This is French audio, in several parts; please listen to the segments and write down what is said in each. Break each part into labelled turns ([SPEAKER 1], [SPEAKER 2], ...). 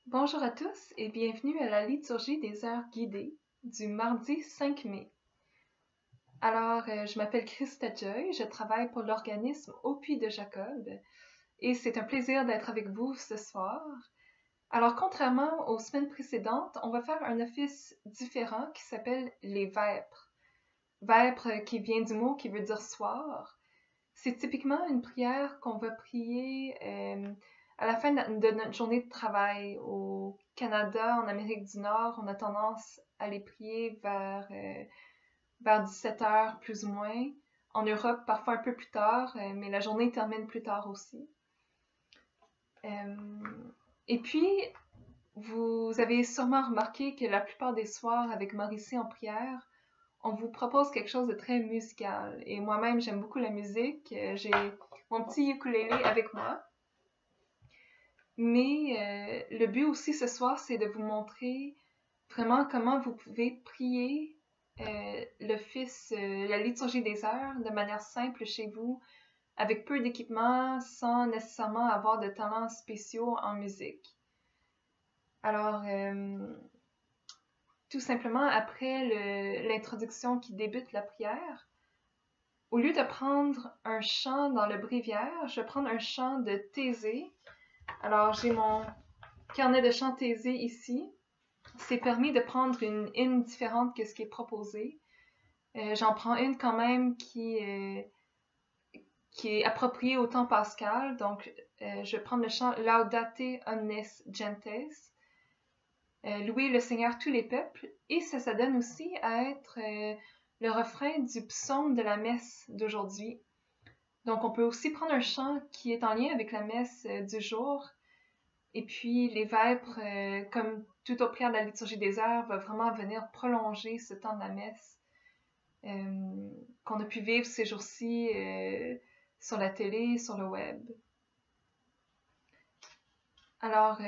[SPEAKER 1] Bonjour à tous et bienvenue à la liturgie des heures guidées du mardi 5 mai. Je m'appelle Christa Joy, je travaille pour l'organisme Au Puits de Jacob et c'est un plaisir d'être avec vous ce soir. Alors, contrairement aux semaines précédentes, on va faire un office différent qui s'appelle les vêpres. Vêpres qui vient du mot qui veut dire soir. C'est typiquement une prière qu'on va prier à la fin de notre journée de travail. Au Canada, en Amérique du Nord, on a tendance à les prier vers 17 heures plus ou moins. En Europe, parfois un peu plus tard, mais la journée termine plus tard aussi. Et puis, vous avez sûrement remarqué que la plupart des soirs avec Mauricie en prière, on vous propose quelque chose de très musical. Et moi-même, j'aime beaucoup la musique. J'ai mon petit ukulélé avec moi. Mais le but aussi ce soir, c'est de vous montrer vraiment comment vous pouvez prier l'office, la liturgie des heures de manière simple chez vous, avec peu d'équipement, sans nécessairement avoir de talents spéciaux en musique. Tout simplement, après l'introduction qui débute la prière, au lieu de prendre un chant dans le bréviaire, je vais prendre un chant de Thésée. Alors, j'ai mon carnet de chant Thésée ici. C'est permis de prendre une hymne différente que ce qui est proposé. J'en prends une quand même qui est appropriée au temps pascal. Donc, je vais prendre le chant Laudate omnes gentes. Louer le Seigneur tous les peuples. Et ça donne aussi à être le refrain du psaume de la messe d'aujourd'hui. Donc, on peut aussi prendre un chant qui est en lien avec la messe du jour. Et puis, les vêpres, comme toute autre prière de la liturgie des heures, va vraiment venir prolonger ce temps de la messe qu'on a pu vivre ces jours-ci sur la télé, sur le web. Alors,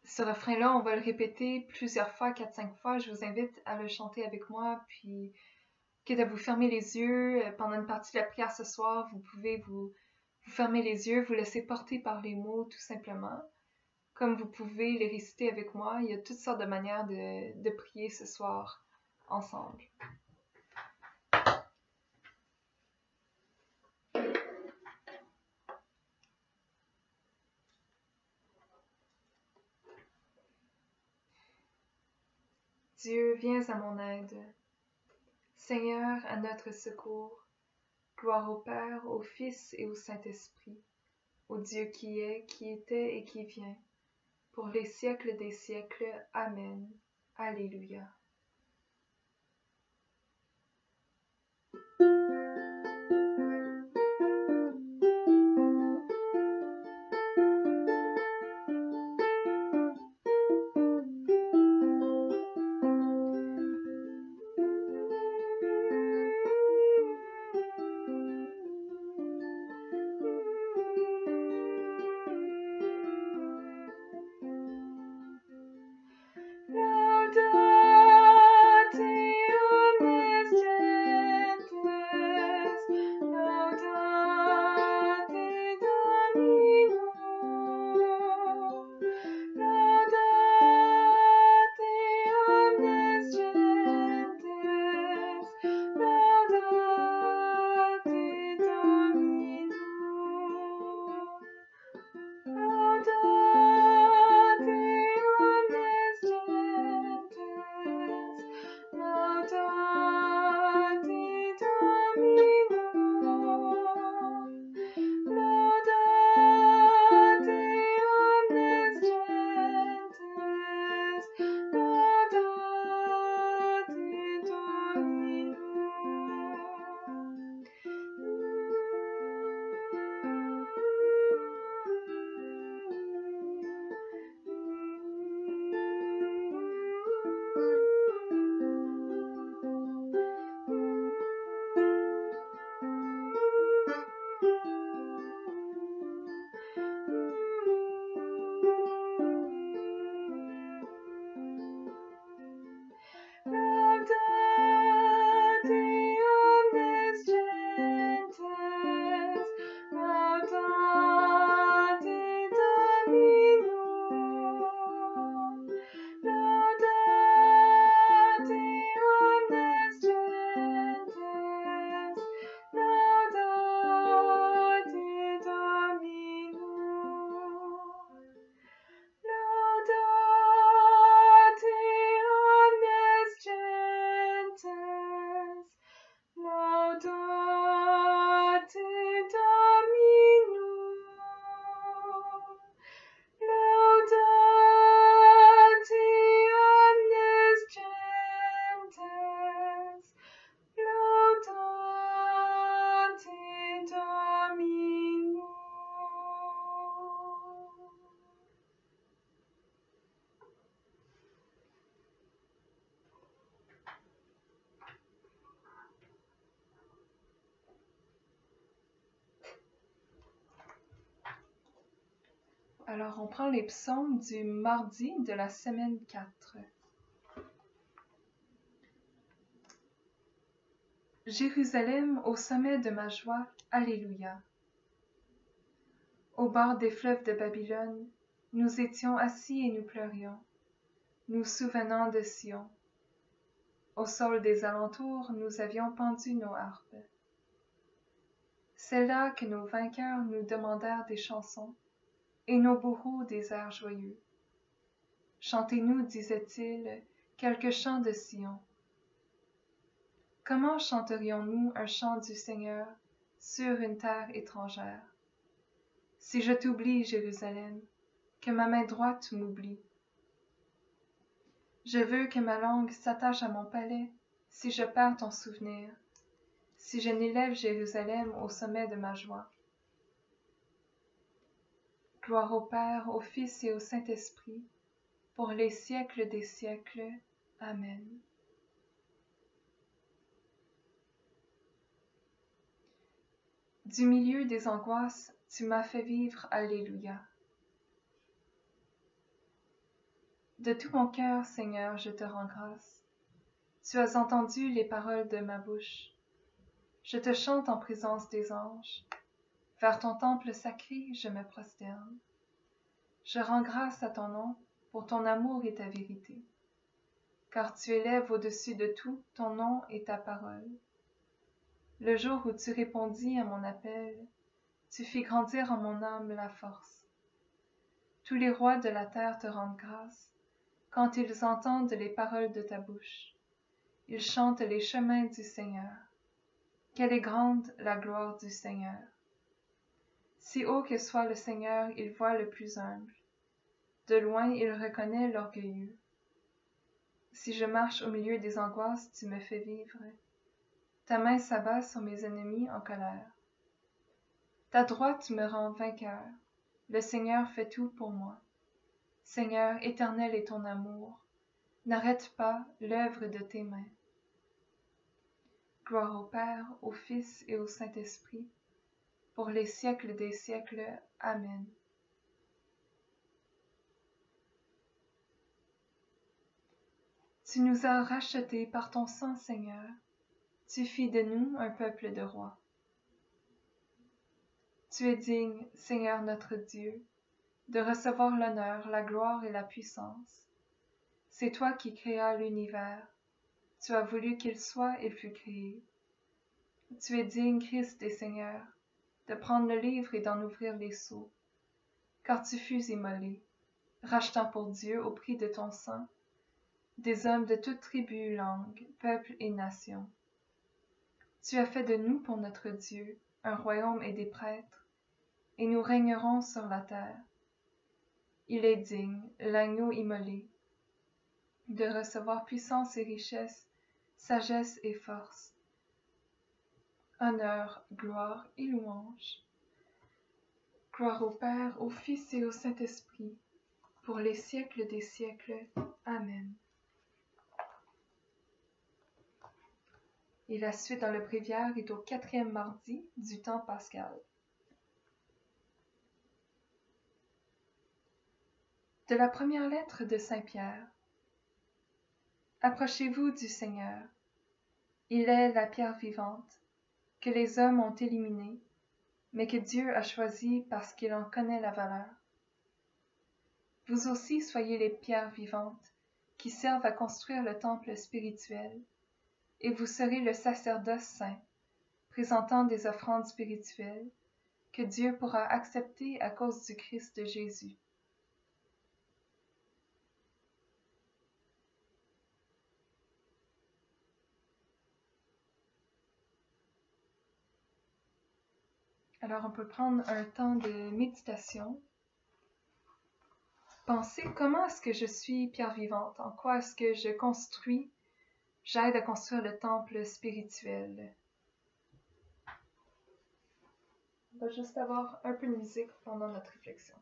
[SPEAKER 1] ce refrain-là, on va le répéter plusieurs fois, 4-5 fois. Je vous invite à le chanter avec moi, puis quitte à vous fermer les yeux pendant une partie de la prière ce soir, vous pouvez vous fermer les yeux, vous laisser porter par les mots tout simplement. Comme vous pouvez les réciter avec moi, il y a toutes sortes de manières de prier ce soir ensemble. Dieu, viens à mon aide. Seigneur, à notre secours. Gloire au Père, au Fils et au Saint-Esprit, au Dieu qui est, qui était et qui vient, pour les siècles des siècles. Amen. Alléluia. Alors, on prend les psaumes du mardi de la semaine 4. Jérusalem au sommet de ma joie, Alléluia. Au bord des fleuves de Babylone, nous étions assis et nous pleurions, nous souvenant de Sion. Au sol des alentours, nous avions pendu nos harpes. C'est là que nos vainqueurs nous demandèrent des chansons, et nos bourreaux des airs joyeux. Chantez-nous, disaient-ils, quelques chants de Sion. Comment chanterions-nous un chant du Seigneur sur une terre étrangère? Si je t'oublie, Jérusalem, que ma main droite m'oublie. Je veux que ma langue s'attache à mon palais, si je perds ton souvenir, si je n'élève Jérusalem au sommet de ma joie. Gloire au Père, au Fils et au Saint-Esprit, pour les siècles des siècles. Amen. Du milieu des angoisses, tu m'as fait vivre, Alléluia. De tout mon cœur, Seigneur, je te rends grâce. Tu as entendu les paroles de ma bouche. Je te chante en présence des anges. Vers ton temple sacré, je me prosterne. Je rends grâce à ton nom pour ton amour et ta vérité. Car tu élèves au-dessus de tout ton nom et ta parole. Le jour où tu répondis à mon appel, tu fis grandir en mon âme la force. Tous les rois de la terre te rendent grâce, quand ils entendent les paroles de ta bouche. Ils chantent les chemins du Seigneur. Quelle est grande la gloire du Seigneur! Si haut que soit le Seigneur, il voit le plus humble. De loin, il reconnaît l'orgueilleux. Si je marche au milieu des angoisses, tu me fais vivre. Ta main s'abat sur mes ennemis en colère. Ta droite me rend vainqueur. Le Seigneur fait tout pour moi. Seigneur, éternel est ton amour. N'arrête pas l'œuvre de tes mains. Gloire au Père, au Fils et au Saint-Esprit, pour les siècles des siècles. Amen. Tu nous as rachetés par ton sang, Seigneur. Tu fis de nous un peuple de rois. Tu es digne, Seigneur notre Dieu, de recevoir l'honneur, la gloire et la puissance. C'est toi qui créas l'univers. Tu as voulu qu'il soit et fut créé. Tu es digne, Christ et Seigneur, de prendre le livre et d'en ouvrir les sceaux, car tu fus immolé, rachetant pour Dieu au prix de ton sang, des hommes de toute tribu, langue, peuple et nation. Tu as fait de nous pour notre Dieu un royaume et des prêtres, et nous régnerons sur la terre. Il est digne, l'agneau immolé, de recevoir puissance et richesse, sagesse et force, honneur, gloire et louange. Gloire au Père, au Fils et au Saint-Esprit, pour les siècles des siècles. Amen. Et la suite dans le bréviaire est au 4e mardi du temps pascal. De la première lettre de Saint Pierre. Approchez-vous du Seigneur. Il est la pierre vivante, que les hommes ont éliminée, mais que Dieu a choisie parce qu'il en connaît la valeur. Vous aussi soyez les pierres vivantes, qui servent à construire le temple spirituel, et vous serez le sacerdoce saint, présentant des offrandes spirituelles, que Dieu pourra accepter à cause du Christ Jésus. Alors on peut prendre un temps de méditation. Pensez comment est-ce que je suis pierre vivante, en quoi est-ce que j'aide à construire le temple spirituel. On va juste avoir un peu de musique pendant notre réflexion.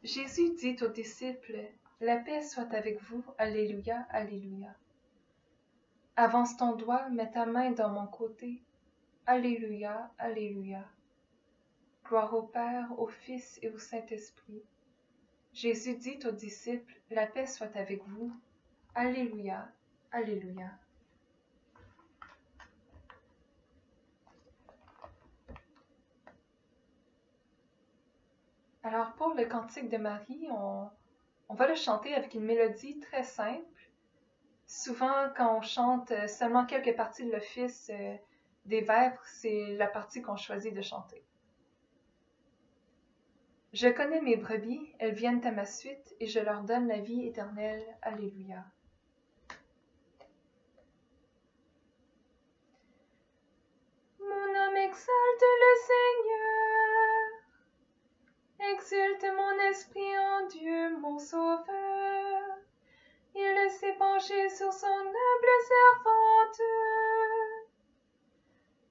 [SPEAKER 1] Jésus dit aux disciples, « La paix soit avec vous, Alléluia, Alléluia. » Avance ton doigt, mets ta main dans mon côté, Alléluia, Alléluia. Gloire au Père, au Fils et au Saint-Esprit. Jésus dit aux disciples, « La paix soit avec vous, Alléluia, Alléluia. » Alors pour le Cantique de Marie, on va le chanter avec une mélodie très simple. Souvent, quand on chante seulement quelques parties de l'office des vêpres, c'est la partie qu'on choisit de chanter. Je connais mes brebis, elles viennent à ma suite, et je leur donne la vie éternelle. Alléluia. Mon âme exalte le Seigneur, exulte mon esprit en Dieu, mon Sauveur. Il s'est penché sur son humble servante.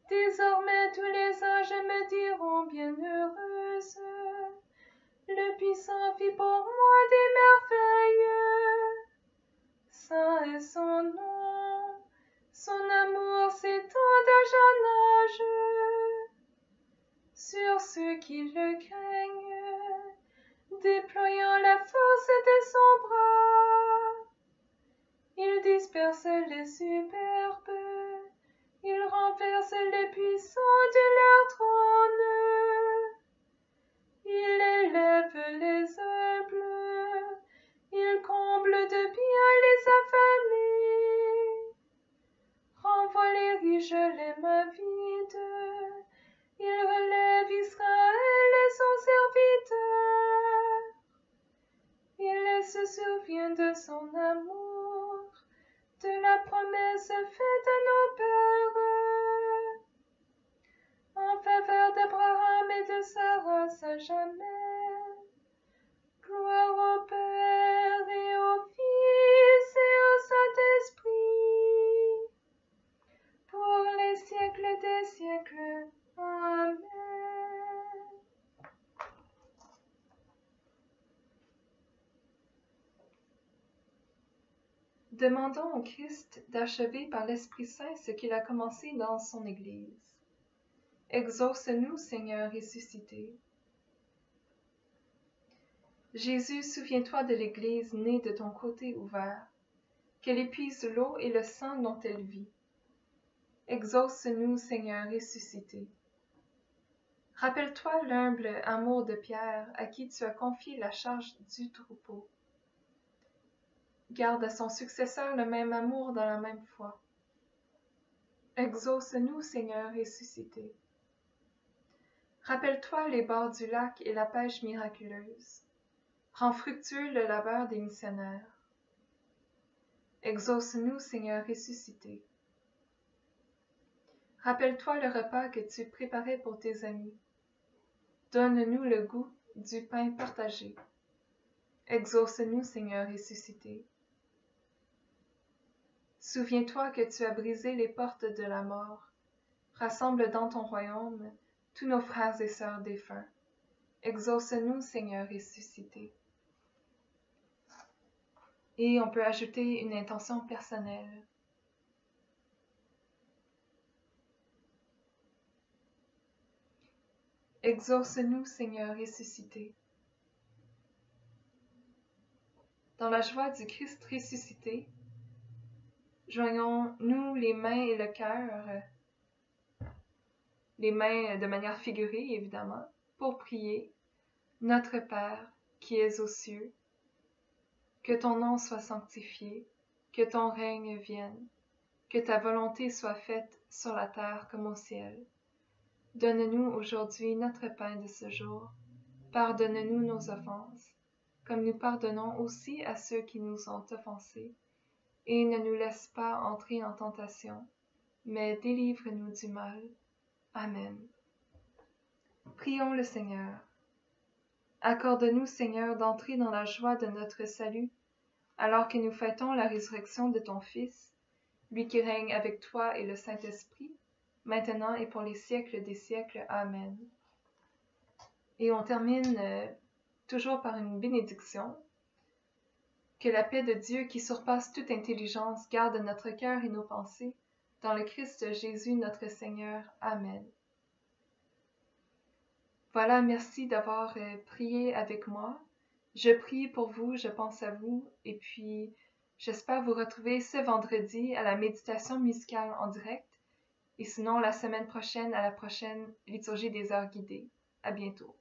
[SPEAKER 1] Désormais tous les âges me diront bienheureuse. Le puissant fit pour moi des merveilles. Saint est son nom, son amour s'étend d'âge en âge. Sur ceux qui le craignent, déployant la force de son bras, il disperse les superbes, il renverse les puissants de leur trône. Il élève les humbles, il comble de bien les affamés, renvoie les riches les mains vides, il relève Israël son serviteur. Il se souvient de son amour, de la promesse faite à nos pères, en faveur d'Abraham et de sa race à jamais. Gloire au Père et au Fils et au Saint-Esprit, pour les siècles des siècles. Amen. Demandons au Christ d'achever par l'Esprit Saint ce qu'il a commencé dans son Église. Exauce-nous, Seigneur ressuscité. Jésus, souviens-toi de l'Église née de ton côté ouvert, qu'elle épuise l'eau et le sang dont elle vit. Exauce-nous, Seigneur ressuscité. Rappelle-toi l'humble amour de Pierre à qui tu as confié la charge du troupeau. Garde à son successeur le même amour dans la même foi. Exauce-nous, Seigneur ressuscité. Rappelle-toi les bords du lac et la pêche miraculeuse. Rends fructueux le labeur des missionnaires. Exauce-nous, Seigneur ressuscité. Rappelle-toi le repas que tu préparais pour tes amis. Donne-nous le goût du pain partagé. Exauce-nous, Seigneur ressuscité. Souviens-toi que tu as brisé les portes de la mort. Rassemble dans ton royaume tous nos frères et sœurs défunts. Exauce-nous, Seigneur ressuscité. Et on peut ajouter une intention personnelle. Exauce-nous, Seigneur ressuscité. Dans la joie du Christ ressuscité, joignons-nous les mains et le cœur, les mains de manière figurée évidemment, pour prier. Notre Père, qui es aux cieux, que ton nom soit sanctifié, que ton règne vienne, que ta volonté soit faite sur la terre comme au ciel. Donne-nous aujourd'hui notre pain de ce jour. Pardonne-nous nos offenses, comme nous pardonnons aussi à ceux qui nous ont offensés. Et ne nous laisse pas entrer en tentation, mais délivre-nous du mal. Amen. Prions le Seigneur. Accorde-nous, Seigneur, d'entrer dans la joie de notre salut, alors que nous fêtons la résurrection de ton Fils, lui qui règne avec toi et le Saint-Esprit, maintenant et pour les siècles des siècles. Amen. Et on termine toujours par une bénédiction. Que la paix de Dieu qui surpasse toute intelligence garde notre cœur et nos pensées. Dans le Christ Jésus notre Seigneur. Amen. Voilà, merci d'avoir prié avec moi. Je prie pour vous, je pense à vous, et puis j'espère vous retrouver ce vendredi à la méditation musicale en direct, et sinon la semaine prochaine à la prochaine liturgie des heures guidées. À bientôt.